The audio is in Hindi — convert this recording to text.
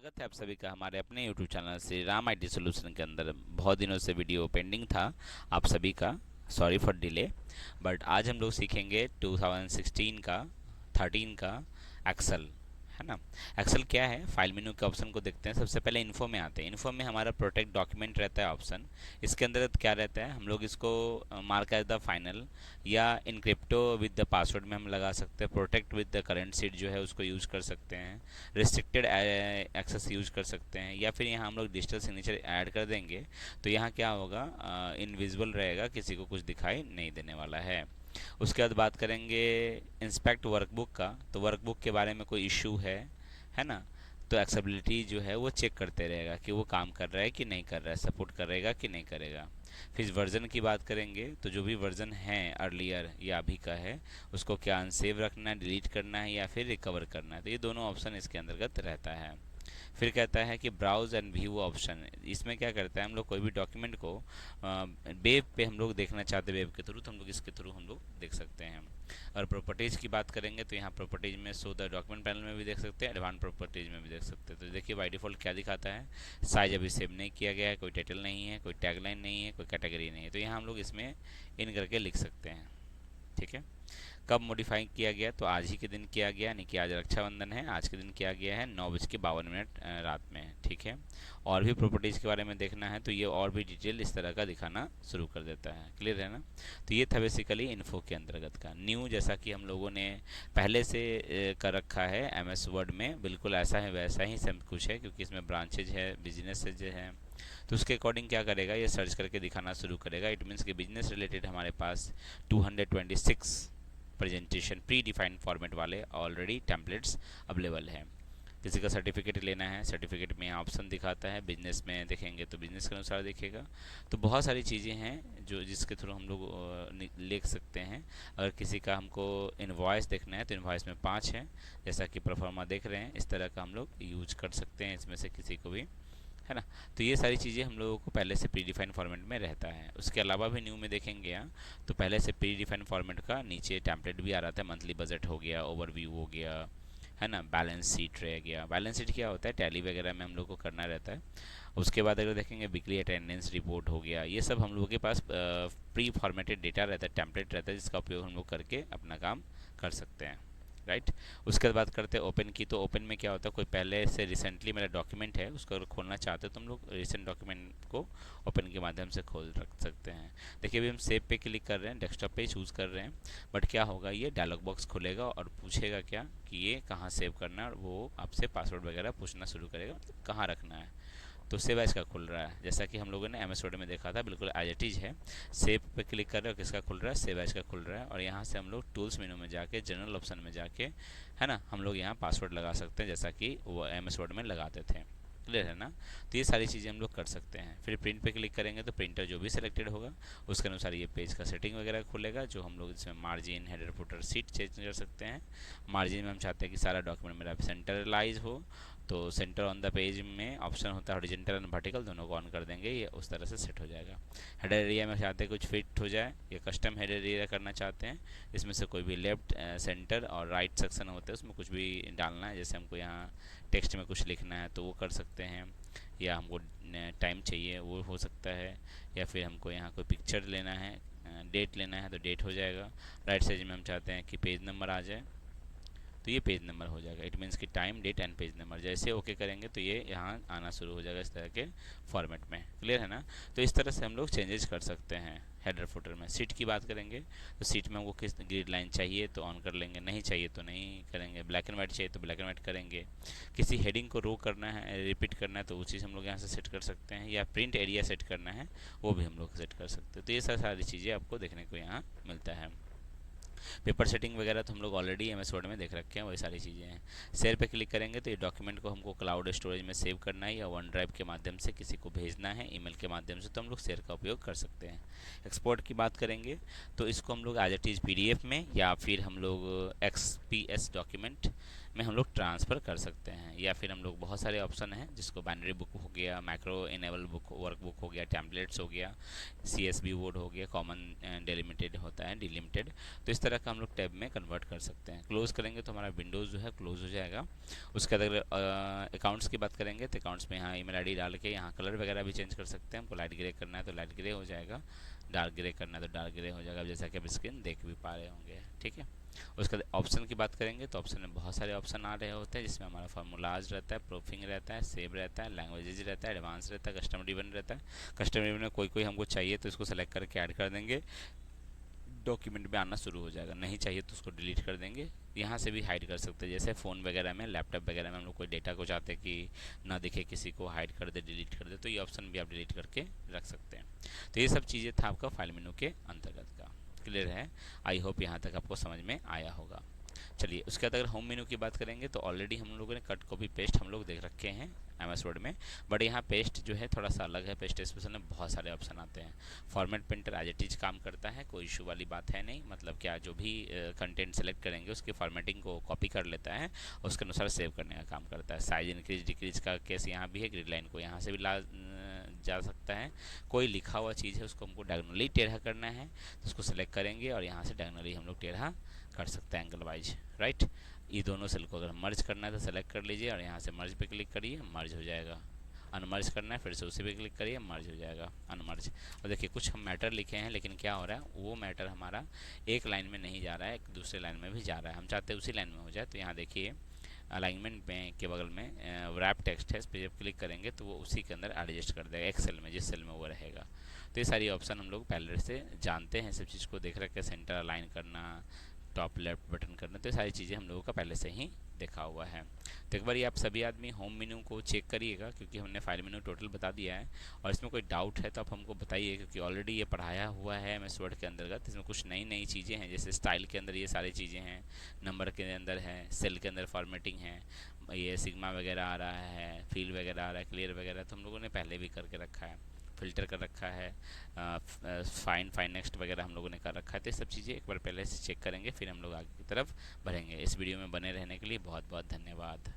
स्वागत है आप सभी का हमारे अपने YouTube channel Shri Ram IT solution के अंदर। बहुत दिनों से वीडियो पेंडिंग था आप सभी का, सॉरी फॉर डिले। बट आज हम लोग सीखेंगे 2016 का 13 का एक्सेल, है ना। एक्सेल क्या है, फाइल मेनू के ऑप्शन को देखते हैं। सबसे पहले इन्फो में आते हैं। इन्फो में हमारा प्रोटेक्ट डॉक्यूमेंट रहता है ऑप्शन। इसके अंदर क्या रहता है, हम लोग इसको मार्क एज द फाइनल या इनक्रिप्टो विद द पासवर्ड में हम लगा सकते हैं। Protect with the current seat जो है उसको यूज़ कर सकते हैं। रिस्ट्रिक्टेड एक्सेस यूज़ कर सकते हैं, या फिर यहाँ हम लोग डिजिटल सिग्नेचर ऐड कर देंगे तो यहाँ क्या होगा, इनविजिबल रहेगा, किसी को कुछ दिखाई नहीं देने वाला है। उसके बाद बात करेंगे इंस्पेक्ट वर्कबुक का। तो वर्कबुक के बारे में कोई इशू है ना, तो एक्सेसिबिलिटी जो है वो चेक करते रहेगा कि वो काम कर रहा है कि नहीं कर रहा है, सपोर्ट करेगा कि नहीं करेगा। फिर वर्जन की बात करेंगे तो जो भी वर्जन है अर्लियर या अभी का है उसको क्या अनसेव रखना है, डिलीट करना है या फिर रिकवर करना है, तो ये दोनों ऑप्शन इसके अंतर्गत रहता है। फिर कहता है कि ब्राउज एंड व्यू ऑप्शन। इसमें क्या करता है, हम लोग कोई भी डॉक्यूमेंट को वेब पे हम लोग देखना चाहते हैं वेब के थ्रू, तो हम लोग इसके थ्रू हम लोग देख सकते हैं। और प्रॉपर्टीज़ की बात करेंगे तो यहाँ प्रॉपर्टीज़ में शो द डॉक्यूमेंट पैनल में भी देख सकते हैं, एडवांस प्रॉपर्टीज़ में भी देख सकते हैं। तो देखिए बाय डिफ़ॉल्ट क्या दिखाता है, साइज अभी सेव नहीं किया गया है, कोई टाइटल नहीं है, कोई टैगलाइन नहीं है, कोई कैटेगरी नहीं है, तो यहाँ हम लोग इसमें इन करके लिख सकते हैं। ठीक है। कब मॉडिफाई किया गया, तो आज ही के दिन किया गया, यानी कि आज रक्षाबंधन है, आज के दिन किया गया है 9:52 रात में। ठीक है। और भी प्रॉपर्टीज़ के बारे में देखना है तो ये और भी डिटेल इस तरह का दिखाना शुरू कर देता है। क्लियर है ना। तो ये था बेसिकली इन्फो के अंतर्गत का न्यू, जैसा कि हम लोगों ने पहले से कर रखा है एमएस वर्ड में, बिल्कुल ऐसा है वैसा ही सब कुछ है, क्योंकि इसमें ब्रांचेज है, बिजनेसेज है, तो उसके अकॉर्डिंग क्या करेगा, ये सर्च करके दिखाना शुरू करेगा। इट मीन्स कि बिजनेस रिलेटेड हमारे पास 226 प्रेजेंटेशन प्री डिफाइंड फॉर्मेट वाले ऑलरेडी टेम्पलेट्स अवेलेबल है। किसी का सर्टिफिकेट लेना है, सर्टिफिकेट में ऑप्शन दिखाता है, बिजनेस में देखेंगे तो बिजनेस के अनुसार दिखेगा। तो बहुत सारी चीज़ें हैं जो जिसके थ्रू हम लोग लिख सकते हैं। अगर किसी का हमको इनवॉइस देखना है तो इनवॉइस में 5 है, जैसा कि प्रोफार्मा देख रहे हैं, इस तरह का हम लोग यूज कर सकते हैं इसमें से किसी को भी, है ना। तो ये सारी चीज़ें हम लोगों को पहले से प्री डिफाइंड फॉर्मेट में रहता है। उसके अलावा भी न्यू में देखेंगे यहाँ, तो पहले से प्री डिफाइंड फॉर्मेट का नीचे टेम्पलेट भी आ रहा था। मंथली बजट हो गया, ओवरव्यू हो गया, है ना, बैलेंस शीट रह गया। बैलेंस शीट क्या होता है, टैली वगैरह में हम लोग को करना रहता है। उसके बाद अगर देखेंगे वीकली अटेंडेंस रिपोर्ट हो गया, ये सब हम लोगों के पास प्री फॉर्मेटेड डेटा रहता है, टेम्पलेट रहता है, जिसका उपयोग हम लोग करके अपना काम कर सकते हैं। राइट। उसके बाद बात करते हैं ओपन की। तो ओपन में क्या होता है, कोई पहले से रिसेंटली मेरा डॉक्यूमेंट है उसको अगर खोलना चाहते हो तो हम लोग रिसेंट डॉक्यूमेंट को ओपन के माध्यम से खोल रख सकते हैं। देखिए अभी हम सेव पे क्लिक कर रहे हैं, डेस्कटॉप पे चूज़ कर रहे हैं, बट क्या होगा, ये डायलॉग बॉक्स खुलेगा और पूछेगा क्या कि ये कहाँ सेव करना है, और वो आपसे पासवर्ड वगैरह पूछना शुरू करेगा, मतलब कहाँ रखना है। तो सेव एज का खुल रहा है, जैसा कि हम लोगों ने एमएस वर्ड में देखा था, बिल्कुल एज इट इज है। सेव पे क्लिक कर रहे हो, किसका खुल रहा है, सेव एज का खुल रहा है। और यहाँ से हम लोग टूल्स मेनू में जाके जनरल ऑप्शन में जाके, है ना, हम लोग यहाँ पासवर्ड लगा सकते हैं, जैसा कि वो एमएस वर्ड में लगाते थे। क्लियर है ना। तो ये सारी चीज़ें हम लोग कर सकते हैं। फिर प्रिंट पे क्लिक करेंगे तो प्रिंटर जो भी सिलेक्टेड होगा उसके अनुसार ये पेज का सेटिंग वगैरह खुलेगा, जो हम लोग इसमें margin, header, footer, seat change कर सकते हैं। मार्जिन में हम चाहते हैं कि सारा डॉक्यूमेंट मेरा सेंटरलाइज हो, तो सेंटर ऑन द पेज में ऑप्शन होता है हॉरिजॉन्टल एंड वर्टिकल, दोनों को ऑन कर देंगे, ये उस तरह से सेट हो जाएगा। हेडर एरिया में चाहते हैं कुछ फिट हो जाए, या कस्टम हेडर एरिया करना चाहते हैं, इसमें से कोई भी लेफ्ट, सेंटर और राइट सेक्शन होते हैं, उसमें कुछ भी डालना है, जैसे हमको यहाँ टेक्स्ट में कुछ लिखना है तो वो कर सकते हैं, या हमको टाइम चाहिए वो हो सकता है, या फिर हमको यहाँ कोई पिक्चर लेना है, डेट लेना है तो डेट हो जाएगा। राइट साइड में हम चाहते हैं कि पेज नंबर आ जाए तो ये पेज नंबर हो जाएगा। इट मीन्स कि time, date and page number, जैसे ओके करेंगे तो ये यहाँ आना शुरू हो जाएगा इस तरह के फॉर्मेट में। क्लियर है ना। तो इस तरह से हम लोग चेंजेस कर सकते हैं हेडर फुटर में। सीट की बात करेंगे तो सीट में हमको किस ग्रिड लाइन चाहिए तो ऑन कर लेंगे, नहीं चाहिए तो नहीं करेंगे, ब्लैक एंड वाइट चाहिए तो ब्लैक एंड वाइट करेंगे। किसी हेडिंग को रो करना है, रिपीट करना है, तो वो चीज़ हम लोग यहाँ से सेट कर सकते हैं, या प्रिंट एरिया सेट करना है वो भी हम लोग सेट कर सकते हैं। तो ये सारी चीज़ें आपको देखने को यहाँ मिलता है। पेपर सेटिंग वगैरह तो हम लोग ऑलरेडी एमएस वर्ड में देख रखे हैं, वही सारी चीज़ें हैं। शेयर पे क्लिक करेंगे तो ये डॉक्यूमेंट को हमको क्लाउड स्टोरेज में सेव करना है, या वन ड्राइव के माध्यम से किसी को भेजना है ईमेल के माध्यम से, तो हम लोग शेयर का उपयोग कर सकते हैं। एक्सपोर्ट की बात करेंगे तो इसको हम लोग एज इट इज़ पीडीएफ में, या फिर हम लोग एक्सपीएस डॉक्यूमेंट में हम लोग ट्रांसफ़र कर सकते हैं। या फिर हम लोग बहुत सारे ऑप्शन हैं, जिसको बाइनरी बुक हो गया, macro enable book work book हो गया, टेम्पलेट्स हो गया, CSV बोर्ड हो गया, कॉमन डेलिमिटेड होता है, डिलिमिटेड। तो इस तरह का हम लोग टैब में कन्वर्ट कर सकते हैं। क्लोज़ करेंगे तो हमारा विंडोज़ जो है क्लोज़ हो जाएगा। उसके बाद अगर अकाउंट्स की बात करेंगे तो अकाउंट्स में यहाँ ईमेल आईडी डाल के यहाँ कलर वगैरह भी चेंज कर सकते हैं। हमको लाइट ग्रे करना है तो लाइट ग्रे हो जाएगा, डार्क ग्रे करना है तो डार्क ग्रे हो जाएगा, जैसा कि आप स्क्रीन देख भी पा रहे होंगे। ठीक है। उसके बाद ऑप्शन की बात करेंगे तो ऑप्शन में बहुत सारे ऑप्शन आ रहे होते हैं, जिसमें हमारा फार्मूलाज रहता है, प्रूफिंग रहता है, सेव रहता है, लैंग्वेजेज रहता है, एडवांस रहता है, कस्टमर ड्रिवन रहता है। कस्टमर ड्रिवन में कोई कोई हमको चाहिए तो इसको सेलेक्ट करके ऐड कर देंगे, डॉक्यूमेंट में आना शुरू हो जाएगा। नहीं चाहिए तो उसको डिलीट कर देंगे। यहाँ से भी हाइड कर सकते हैं, जैसे फ़ोन वगैरह में, लैपटॉप वगैरह में हम लोग कोई डेटा को चाहते हैं कि ना दिखे किसी को, हाइड कर दे, डिलीट कर दे, तो ये ऑप्शन भी आप डिलीट करके रख सकते हैं। तो ये सब चीज़ें था आपका फाइल मेनू के अंतर्गत का। क्लियर है? आई होप यहाँ तक आपको समझ में आया होगा। चलिए, उसके बाद अगर होम मेनू की बात करेंगे तो ऑलरेडी हम लोगों ने कट कॉपी पेस्ट हम लोग देख रखे हैं MS वर्ड में, बट यहाँ पेस्ट जो है थोड़ा सा अलग है। पेस्ट स्पेशल में बहुत सारे ऑप्शन आते हैं। Format printer as it is काम करता है, कोई इशू वाली बात है नहीं। मतलब क्या, जो भी कंटेंट सेलेक्ट करेंगे उसकी फॉर्मेटिंग को कॉपी कर लेता है, उसके अनुसार सेव करने का काम करता है। साइज इंक्रीज डिक्रीज का केस यहाँ भी है। ग्रिड लाइन को यहाँ से भी जा सकता है। कोई लिखा हुआ चीज़ है उसको हमको डायगोनली टेढ़ा करना है तो उसको सेलेक्ट करेंगे और यहाँ से डायगोनली हम लोग टेढ़ा कर सकते हैं, एंगल वाइज। राइट। ये दोनों सेल को अगर मर्ज करना है तो सेलेक्ट कर लीजिए और यहाँ से मर्ज पे क्लिक करिए, मर्ज हो जाएगा। अनमर्ज करना है फिर से उसी पे क्लिक करिए, मर्ज हो जाएगा, अनमर्ज। और देखिए कुछ हम मैटर लिखे हैं, लेकिन क्या हो रहा है, वो मैटर हमारा एक लाइन में नहीं जा रहा है, एक दूसरे लाइन में भी जा रहा है। हम चाहते हैं उसी लाइन में हो जाए। तो यहाँ देखिए अलाइनमेंट में के बगल में रैप टेक्स्ट है, इस पर जब क्लिक करेंगे तो वो उसी के अंदर एडजस्ट कर देगा, एक सेल में, जिस सेल में वो रहेगा। तो ये सारी ऑप्शन हम लोग पहले से जानते हैं, सब चीज़ को देख रखे, सेंटर अलाइन करना, टॉप लेफ्ट बटन करना, तो ये सारी चीज़ें हम लोगों का पहले से ही देखा हुआ है। तो एक बार ये आप सभी आदमी होम मेन्यू को चेक करिएगा, क्योंकि हमने फाइल मेन्यू टोटल बता दिया है। और इसमें कोई डाउट है तो आप हमको बताइए, क्योंकि ऑलरेडी ये पढ़ाया हुआ है MS वर्ड के अंतर्गत। इसमें कुछ नई नई चीज़ें हैं, जैसे स्टाइल के अंदर ये सारी चीज़ें हैं, नंबर के अंदर है, सेल के अंदर फॉर्मेटिंग है, ये सिग्मा वगैरह आ रहा है, फील वगैरह आ रहा है, क्लियर वगैरह, तो हम लोगों ने पहले भी करके रखा है। फ़िल्टर कर रखा है, फाइन नेक्स्ट वगैरह हम लोगों ने कर रखा है। तो ये सब चीज़ें एक बार पहले से चेक करेंगे, फिर हम लोग आगे की तरफ बढ़ेंगे। इस वीडियो में बने रहने के लिए बहुत बहुत धन्यवाद।